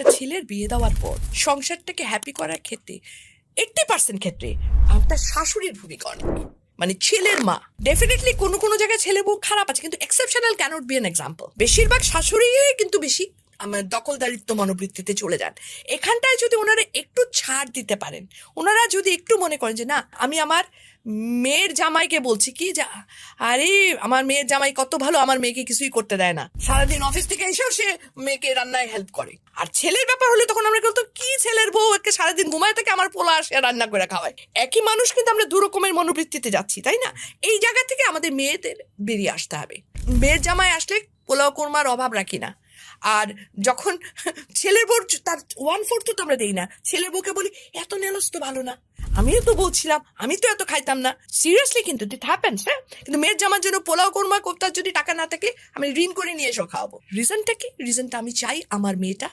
একটা ছেলের বিয়ে দেওয়ার পর সংসারটাকে হ্যাপি করার ক্ষেত্রে 80% ক্ষেত্রে একটা শাশুড়ির ভূমিকা অনেক, মানে ছেলের মা। ডেফিনেটলি কোনো কোনো জায়গায় ছেলে বউ খারাপ আছে, কিন্তু exceptional can't be an example. বেশিরভাগ শাশুড়ি কিন্তু বেশি আমার দখলদারিত্ব মনোবৃত্তিতে চলে যান। এখানটায় যদি ওনারা একটু ছাড় দিতে পারেন, ওনারা যদি একটু মনে করেন যে না, আমি আমার মেয়ের জামাইকে বলছি কি যে আরে আমার মেয়ের জামাই কত ভালো, আমার মেয়েকে কিছুই করতে দেয় না, সারাদিন অফিস থেকে এসেও সে মেয়েকে রান্নায় হেল্প করে। আর ছেলের ব্যাপার হলে তখন আমরা বলতো কি ছেলের বউ একে সারাদিন ঘুমায় থাকে, আমার পোলা আসে রান্না করে খাওয়ায়। একই মানুষ, কিন্তু আমরা দু রকমের মনোবৃত্তিতে যাচ্ছি, তাই না? এই জায়গা থেকে আমাদের মেয়েদের বেরিয়ে আসতে হবে। মেয়ের জামাই আসলে পোলাও কোরমার অভাব রাখি না। আর যখন ছেলের বউ, তার 1/4 তো আমরা দেই না, ছেলের বউকে বলি এত নেলস তো ভালো না, আমিও তো বলছিলাম আমি তো এত খাইতাম না। সিরিয়াসলি কিন্তু ইট হ্যাপেন্স। হ্যাঁ, কিন্তু মেয়ের জামার জন্য পোলাও কোরমা কোফতার যদি টাকা না থাকে, আমি ঋণ করে নিয়ে এসো খাওয়াবো। রিজনটা কি? রিজনটা আমি চাই আমার মেয়েটা